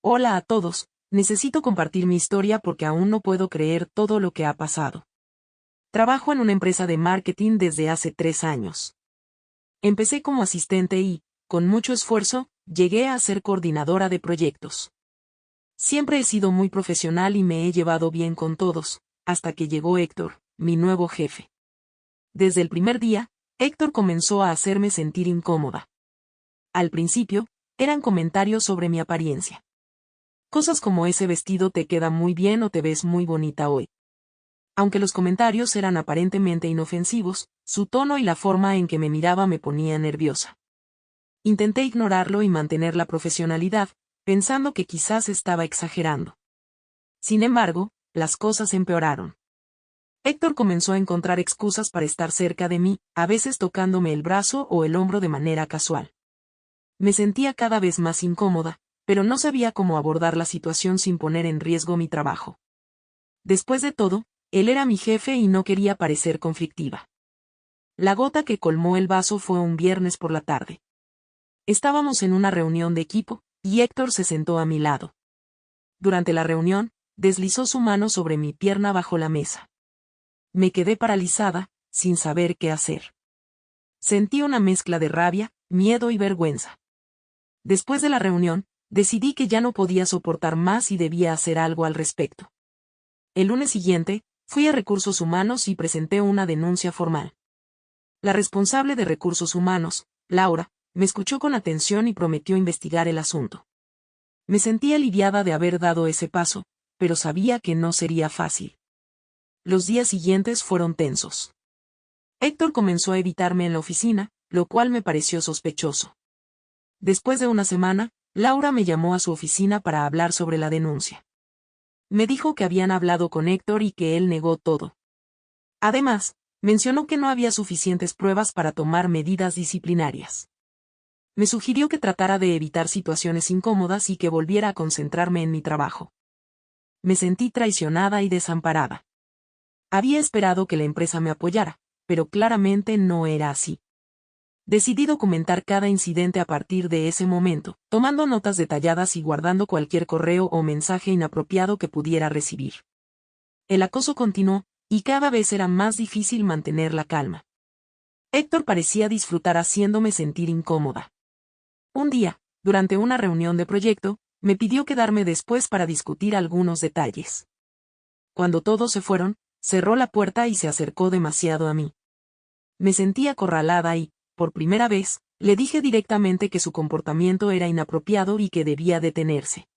Hola a todos, necesito compartir mi historia porque aún no puedo creer todo lo que ha pasado. Trabajo en una empresa de marketing desde hace 3 años. Empecé como asistente y, con mucho esfuerzo, llegué a ser coordinadora de proyectos. Siempre he sido muy profesional y me he llevado bien con todos, hasta que llegó Héctor, mi nuevo jefe. Desde el primer día, Héctor comenzó a hacerme sentir incómoda. Al principio, eran comentarios sobre mi apariencia. Cosas como ese vestido te queda muy bien o te ves muy bonita hoy. Aunque los comentarios eran aparentemente inofensivos, su tono y la forma en que me miraba me ponía nerviosa. Intenté ignorarlo y mantener la profesionalidad, pensando que quizás estaba exagerando. Sin embargo, las cosas empeoraron. Héctor comenzó a encontrar excusas para estar cerca de mí, a veces tocándome el brazo o el hombro de manera casual. Me sentía cada vez más incómoda, pero no sabía cómo abordar la situación sin poner en riesgo mi trabajo. Después de todo, él era mi jefe y no quería parecer conflictiva. La gota que colmó el vaso fue un viernes por la tarde. Estábamos en una reunión de equipo, y Héctor se sentó a mi lado. Durante la reunión, deslizó su mano sobre mi pierna bajo la mesa. Me quedé paralizada, sin saber qué hacer. Sentí una mezcla de rabia, miedo y vergüenza. Después de la reunión, decidí que ya no podía soportar más y debía hacer algo al respecto. El lunes siguiente, fui a Recursos Humanos y presenté una denuncia formal. La responsable de Recursos Humanos, Laura, me escuchó con atención y prometió investigar el asunto. Me sentí aliviada de haber dado ese paso, pero sabía que no sería fácil. Los días siguientes fueron tensos. Héctor comenzó a evitarme en la oficina, lo cual me pareció sospechoso. Después de una semana, Laura me llamó a su oficina para hablar sobre la denuncia. Me dijo que habían hablado con Héctor y que él negó todo. Además, mencionó que no había suficientes pruebas para tomar medidas disciplinarias. Me sugirió que tratara de evitar situaciones incómodas y que volviera a concentrarme en mi trabajo. Me sentí traicionada y desamparada. Había esperado que la empresa me apoyara, pero claramente no era así. Decidí documentar cada incidente a partir de ese momento, tomando notas detalladas y guardando cualquier correo o mensaje inapropiado que pudiera recibir. El acoso continuó, y cada vez era más difícil mantener la calma. Héctor parecía disfrutar haciéndome sentir incómoda. Un día, durante una reunión de proyecto, me pidió quedarme después para discutir algunos detalles. Cuando todos se fueron, cerró la puerta y se acercó demasiado a mí. Me sentí acorralada y, por primera vez, le dije directamente que su comportamiento era inapropiado y que debía detenerse.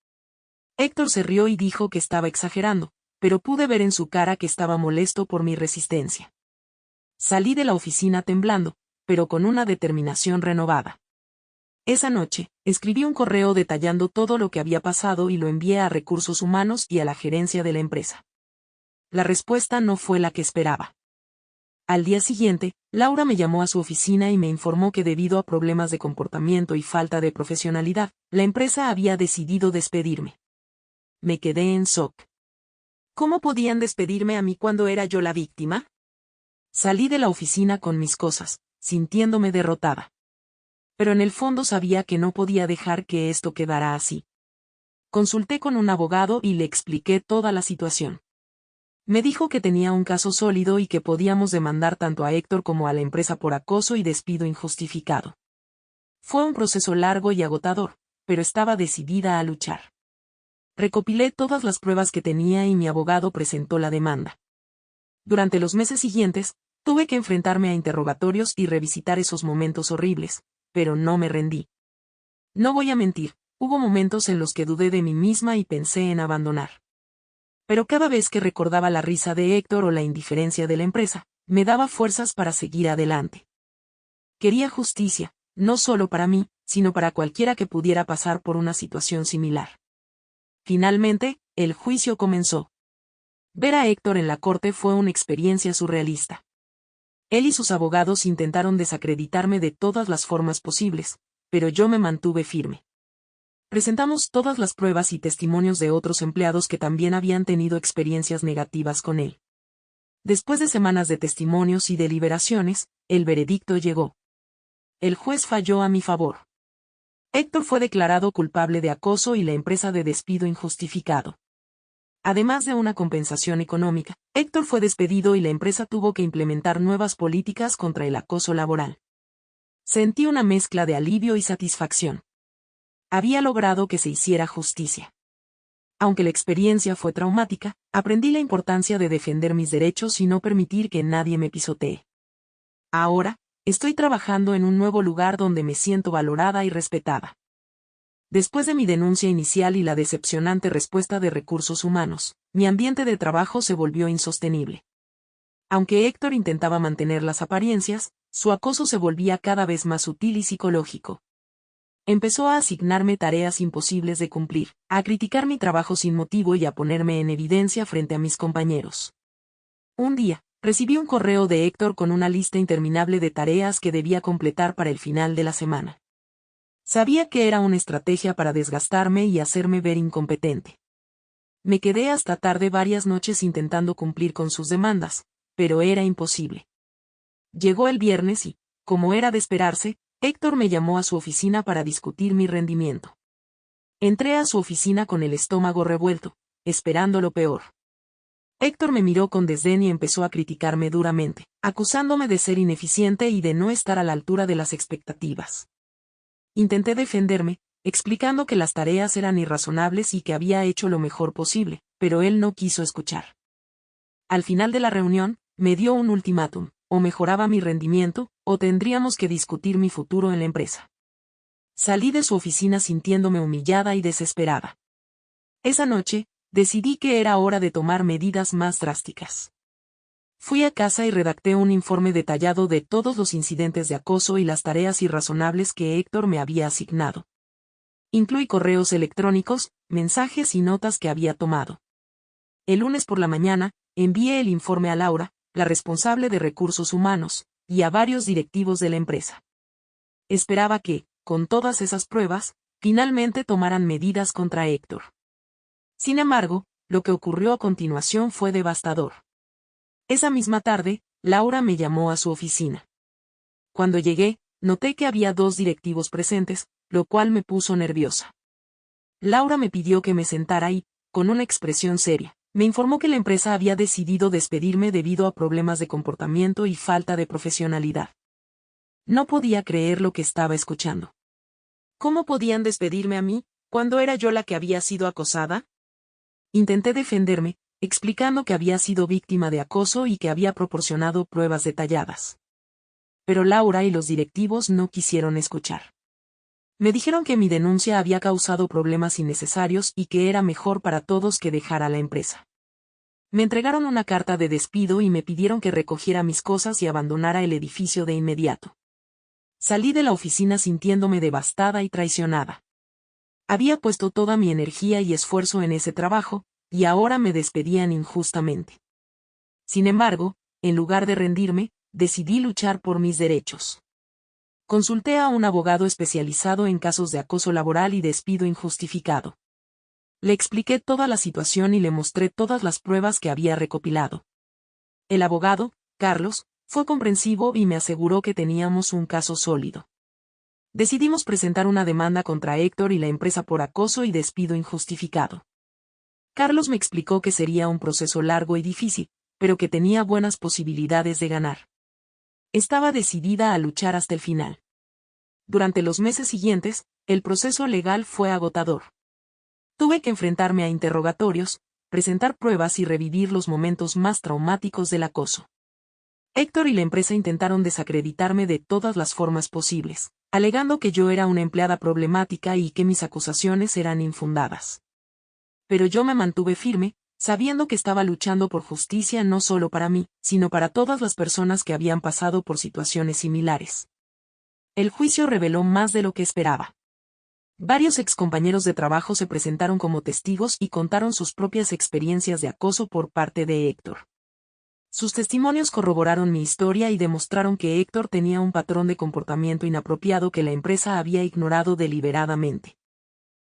Héctor se rió y dijo que estaba exagerando, pero pude ver en su cara que estaba molesto por mi resistencia. Salí de la oficina temblando, pero con una determinación renovada. Esa noche, escribí un correo detallando todo lo que había pasado y lo envié a Recursos Humanos y a la gerencia de la empresa. La respuesta no fue la que esperaba. Al día siguiente, Laura me llamó a su oficina y me informó que debido a problemas de comportamiento y falta de profesionalidad, la empresa había decidido despedirme. Me quedé en shock. ¿Cómo podían despedirme a mí cuando era yo la víctima? Salí de la oficina con mis cosas, sintiéndome derrotada. Pero en el fondo sabía que no podía dejar que esto quedara así. Consulté con un abogado y le expliqué toda la situación. Me dijo que tenía un caso sólido y que podíamos demandar tanto a Héctor como a la empresa por acoso y despido injustificado. Fue un proceso largo y agotador, pero estaba decidida a luchar. Recopilé todas las pruebas que tenía y mi abogado presentó la demanda. Durante los meses siguientes, tuve que enfrentarme a interrogatorios y revisitar esos momentos horribles, pero no me rendí. No voy a mentir, hubo momentos en los que dudé de mí misma y pensé en abandonar. Pero cada vez que recordaba la risa de Héctor o la indiferencia de la empresa, me daba fuerzas para seguir adelante. Quería justicia, no solo para mí, sino para cualquiera que pudiera pasar por una situación similar. Finalmente, el juicio comenzó. Ver a Héctor en la corte fue una experiencia surrealista. Él y sus abogados intentaron desacreditarme de todas las formas posibles, pero yo me mantuve firme. Presentamos todas las pruebas y testimonios de otros empleados que también habían tenido experiencias negativas con él. Después de semanas de testimonios y deliberaciones, el veredicto llegó. El juez falló a mi favor. Héctor fue declarado culpable de acoso y la empresa de despido injustificado. Además de una compensación económica, Héctor fue despedido y la empresa tuvo que implementar nuevas políticas contra el acoso laboral. Sentí una mezcla de alivio y satisfacción. Había logrado que se hiciera justicia. Aunque la experiencia fue traumática, aprendí la importancia de defender mis derechos y no permitir que nadie me pisotee. Ahora, estoy trabajando en un nuevo lugar donde me siento valorada y respetada. Después de mi denuncia inicial y la decepcionante respuesta de recursos humanos, mi ambiente de trabajo se volvió insostenible. Aunque Héctor intentaba mantener las apariencias, su acoso se volvía cada vez más sutil y psicológico. Empezó a asignarme tareas imposibles de cumplir, a criticar mi trabajo sin motivo y a ponerme en evidencia frente a mis compañeros. Un día, recibí un correo de Héctor con una lista interminable de tareas que debía completar para el final de la semana. Sabía que era una estrategia para desgastarme y hacerme ver incompetente. Me quedé hasta tarde varias noches intentando cumplir con sus demandas, pero era imposible. Llegó el viernes y, como era de esperarse, Héctor me llamó a su oficina para discutir mi rendimiento. Entré a su oficina con el estómago revuelto, esperando lo peor. Héctor me miró con desdén y empezó a criticarme duramente, acusándome de ser ineficiente y de no estar a la altura de las expectativas. Intenté defenderme, explicando que las tareas eran irrazonables y que había hecho lo mejor posible, pero él no quiso escuchar. Al final de la reunión, me dio un ultimátum: o mejoraba mi rendimiento, o tendríamos que discutir mi futuro en la empresa. Salí de su oficina sintiéndome humillada y desesperada. Esa noche, decidí que era hora de tomar medidas más drásticas. Fui a casa y redacté un informe detallado de todos los incidentes de acoso y las tareas irrazonables que Héctor me había asignado. Incluí correos electrónicos, mensajes y notas que había tomado. El lunes por la mañana, envié el informe a Laura, la responsable de recursos humanos, y a varios directivos de la empresa. Esperaba que, con todas esas pruebas, finalmente tomaran medidas contra Héctor. Sin embargo, lo que ocurrió a continuación fue devastador. Esa misma tarde, Laura me llamó a su oficina. Cuando llegué, noté que había 2 directivos presentes, lo cual me puso nerviosa. Laura me pidió que me sentara y, con una expresión seria, me informó que la empresa había decidido despedirme debido a problemas de comportamiento y falta de profesionalidad. No podía creer lo que estaba escuchando. ¿Cómo podían despedirme a mí, cuando era yo la que había sido acosada? Intenté defenderme, explicando que había sido víctima de acoso y que había proporcionado pruebas detalladas. Pero Laura y los directivos no quisieron escuchar. Me dijeron que mi denuncia había causado problemas innecesarios y que era mejor para todos que dejara la empresa. Me entregaron una carta de despido y me pidieron que recogiera mis cosas y abandonara el edificio de inmediato. Salí de la oficina sintiéndome devastada y traicionada. Había puesto toda mi energía y esfuerzo en ese trabajo, y ahora me despedían injustamente. Sin embargo, en lugar de rendirme, decidí luchar por mis derechos. Consulté a un abogado especializado en casos de acoso laboral y despido injustificado. Le expliqué toda la situación y le mostré todas las pruebas que había recopilado. El abogado, Carlos, fue comprensivo y me aseguró que teníamos un caso sólido. Decidimos presentar una demanda contra Héctor y la empresa por acoso y despido injustificado. Carlos me explicó que sería un proceso largo y difícil, pero que tenía buenas posibilidades de ganar. Estaba decidida a luchar hasta el final. Durante los meses siguientes, el proceso legal fue agotador. Tuve que enfrentarme a interrogatorios, presentar pruebas y revivir los momentos más traumáticos del acoso. Héctor y la empresa intentaron desacreditarme de todas las formas posibles, alegando que yo era una empleada problemática y que mis acusaciones eran infundadas. Pero yo me mantuve firme, sabiendo que estaba luchando por justicia no solo para mí, sino para todas las personas que habían pasado por situaciones similares. El juicio reveló más de lo que esperaba. Varios excompañeros de trabajo se presentaron como testigos y contaron sus propias experiencias de acoso por parte de Héctor. Sus testimonios corroboraron mi historia y demostraron que Héctor tenía un patrón de comportamiento inapropiado que la empresa había ignorado deliberadamente.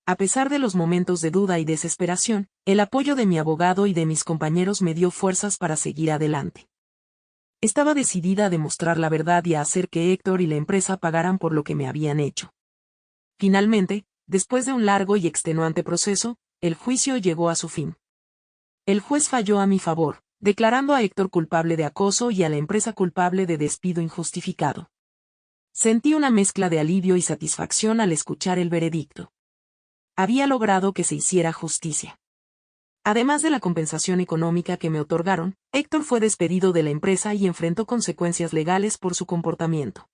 A pesar de los momentos de duda y desesperación, el apoyo de mi abogado y de mis compañeros me dio fuerzas para seguir adelante. Estaba decidida a demostrar la verdad y a hacer que Héctor y la empresa pagaran por lo que me habían hecho. Finalmente, después de un largo y extenuante proceso, el juicio llegó a su fin. El juez falló a mi favor, declarando a Héctor culpable de acoso y a la empresa culpable de despido injustificado. Sentí una mezcla de alivio y satisfacción al escuchar el veredicto. Había logrado que se hiciera justicia. Además de la compensación económica que me otorgaron, Héctor fue despedido de la empresa y enfrentó consecuencias legales por su comportamiento.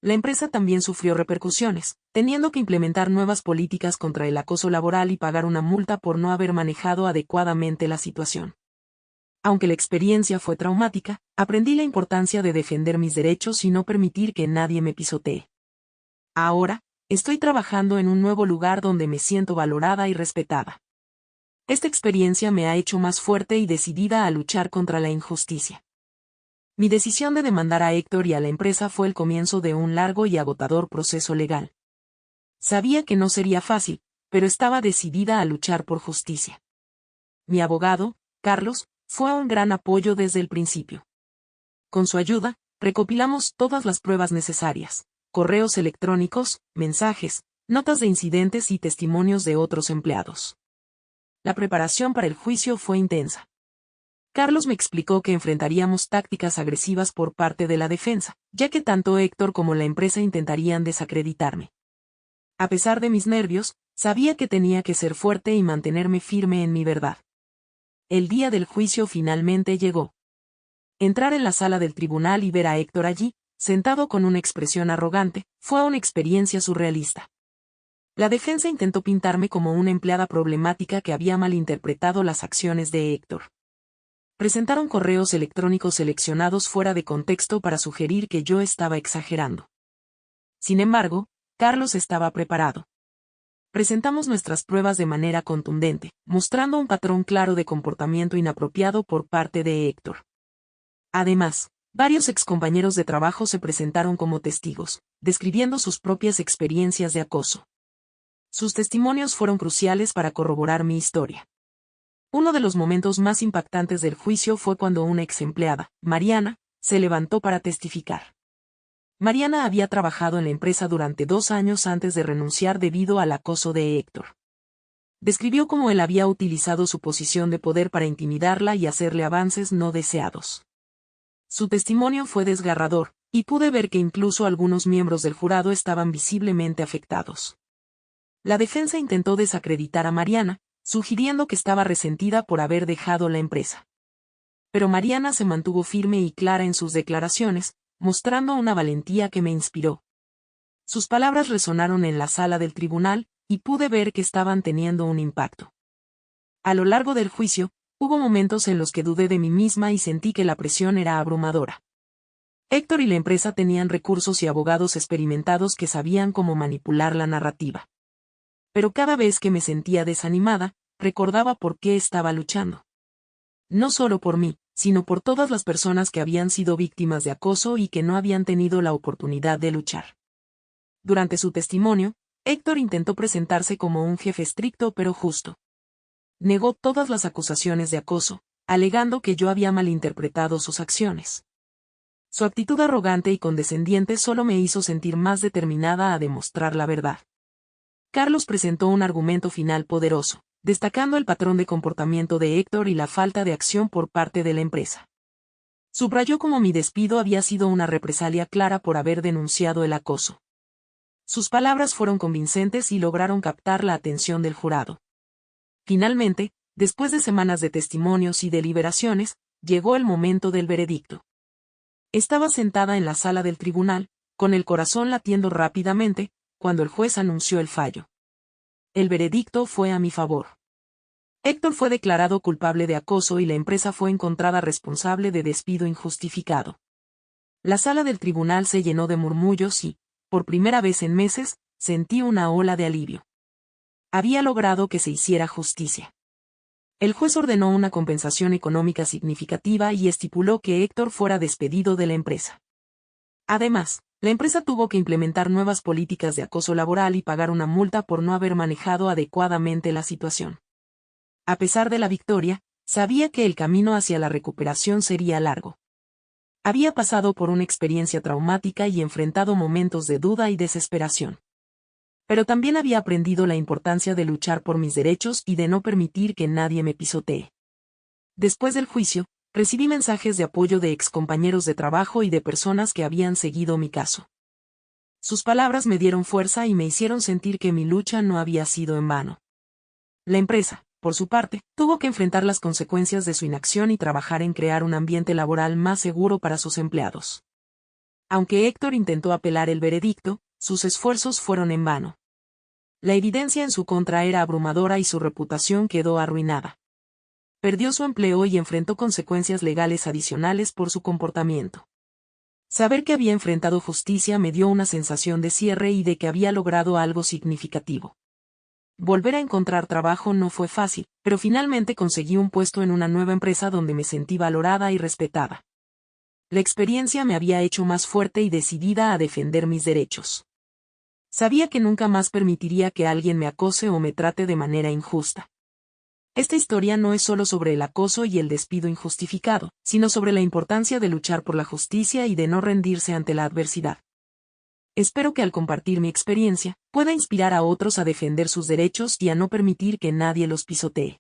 La empresa también sufrió repercusiones, teniendo que implementar nuevas políticas contra el acoso laboral y pagar una multa por no haber manejado adecuadamente la situación. Aunque la experiencia fue traumática, aprendí la importancia de defender mis derechos y no permitir que nadie me pisotee. Ahora, estoy trabajando en un nuevo lugar donde me siento valorada y respetada. Esta experiencia me ha hecho más fuerte y decidida a luchar contra la injusticia. Mi decisión de demandar a Héctor y a la empresa fue el comienzo de un largo y agotador proceso legal. Sabía que no sería fácil, pero estaba decidida a luchar por justicia. Mi abogado, Carlos, fue un gran apoyo desde el principio. Con su ayuda, recopilamos todas las pruebas necesarias: correos electrónicos, mensajes, notas de incidentes y testimonios de otros empleados. La preparación para el juicio fue intensa. Carlos me explicó que enfrentaríamos tácticas agresivas por parte de la defensa, ya que tanto Héctor como la empresa intentarían desacreditarme. A pesar de mis nervios, sabía que tenía que ser fuerte y mantenerme firme en mi verdad. El día del juicio finalmente llegó. Entrar en la sala del tribunal y ver a Héctor allí, sentado con una expresión arrogante, fue una experiencia surrealista. La defensa intentó pintarme como una empleada problemática que había malinterpretado las acciones de Héctor. Presentaron correos electrónicos seleccionados fuera de contexto para sugerir que yo estaba exagerando. Sin embargo, Carlos estaba preparado. Presentamos nuestras pruebas de manera contundente, mostrando un patrón claro de comportamiento inapropiado por parte de Héctor. Además, varios excompañeros de trabajo se presentaron como testigos, describiendo sus propias experiencias de acoso. Sus testimonios fueron cruciales para corroborar mi historia. Uno de los momentos más impactantes del juicio fue cuando una ex empleada, Mariana, se levantó para testificar. Mariana había trabajado en la empresa durante 2 años antes de renunciar debido al acoso de Héctor. Describió cómo él había utilizado su posición de poder para intimidarla y hacerle avances no deseados. Su testimonio fue desgarrador, y pude ver que incluso algunos miembros del jurado estaban visiblemente afectados. La defensa intentó desacreditar a Mariana, sugiriendo que estaba resentida por haber dejado la empresa. Pero Mariana se mantuvo firme y clara en sus declaraciones, mostrando una valentía que me inspiró. Sus palabras resonaron en la sala del tribunal, y pude ver que estaban teniendo un impacto. A lo largo del juicio, hubo momentos en los que dudé de mí misma y sentí que la presión era abrumadora. Héctor y la empresa tenían recursos y abogados experimentados que sabían cómo manipular la narrativa. Pero cada vez que me sentía desanimada, recordaba por qué estaba luchando. No solo por mí, sino por todas las personas que habían sido víctimas de acoso y que no habían tenido la oportunidad de luchar. Durante su testimonio, Héctor intentó presentarse como un jefe estricto pero justo. Negó todas las acusaciones de acoso, alegando que yo había malinterpretado sus acciones. Su actitud arrogante y condescendiente solo me hizo sentir más determinada a demostrar la verdad. Carlos presentó un argumento final poderoso, destacando el patrón de comportamiento de Héctor y la falta de acción por parte de la empresa. Subrayó cómo mi despido había sido una represalia clara por haber denunciado el acoso. Sus palabras fueron convincentes y lograron captar la atención del jurado. Finalmente, después de semanas de testimonios y deliberaciones, llegó el momento del veredicto. Estaba sentada en la sala del tribunal, con el corazón latiendo rápidamente, cuando el juez anunció el fallo. El veredicto fue a mi favor. Héctor fue declarado culpable de acoso y la empresa fue encontrada responsable de despido injustificado. La sala del tribunal se llenó de murmullos y, por primera vez en meses, sentí una ola de alivio. Había logrado que se hiciera justicia. El juez ordenó una compensación económica significativa y estipuló que Héctor fuera despedido de la empresa. Además, la empresa tuvo que implementar nuevas políticas de acoso laboral y pagar una multa por no haber manejado adecuadamente la situación. A pesar de la victoria, sabía que el camino hacia la recuperación sería largo. Había pasado por una experiencia traumática y enfrentado momentos de duda y desesperación. Pero también había aprendido la importancia de luchar por mis derechos y de no permitir que nadie me pisotee. Después del juicio, recibí mensajes de apoyo de excompañeros de trabajo y de personas que habían seguido mi caso. Sus palabras me dieron fuerza y me hicieron sentir que mi lucha no había sido en vano. La empresa, por su parte, tuvo que enfrentar las consecuencias de su inacción y trabajar en crear un ambiente laboral más seguro para sus empleados. Aunque Héctor intentó apelar el veredicto, sus esfuerzos fueron en vano. La evidencia en su contra era abrumadora y su reputación quedó arruinada. Perdió su empleo y enfrentó consecuencias legales adicionales por su comportamiento. Saber que había enfrentado justicia me dio una sensación de cierre y de que había logrado algo significativo. Volver a encontrar trabajo no fue fácil, pero finalmente conseguí un puesto en una nueva empresa donde me sentí valorada y respetada. La experiencia me había hecho más fuerte y decidida a defender mis derechos. Sabía que nunca más permitiría que alguien me acose o me trate de manera injusta. Esta historia no es solo sobre el acoso y el despido injustificado, sino sobre la importancia de luchar por la justicia y de no rendirse ante la adversidad. Espero que al compartir mi experiencia, pueda inspirar a otros a defender sus derechos y a no permitir que nadie los pisotee.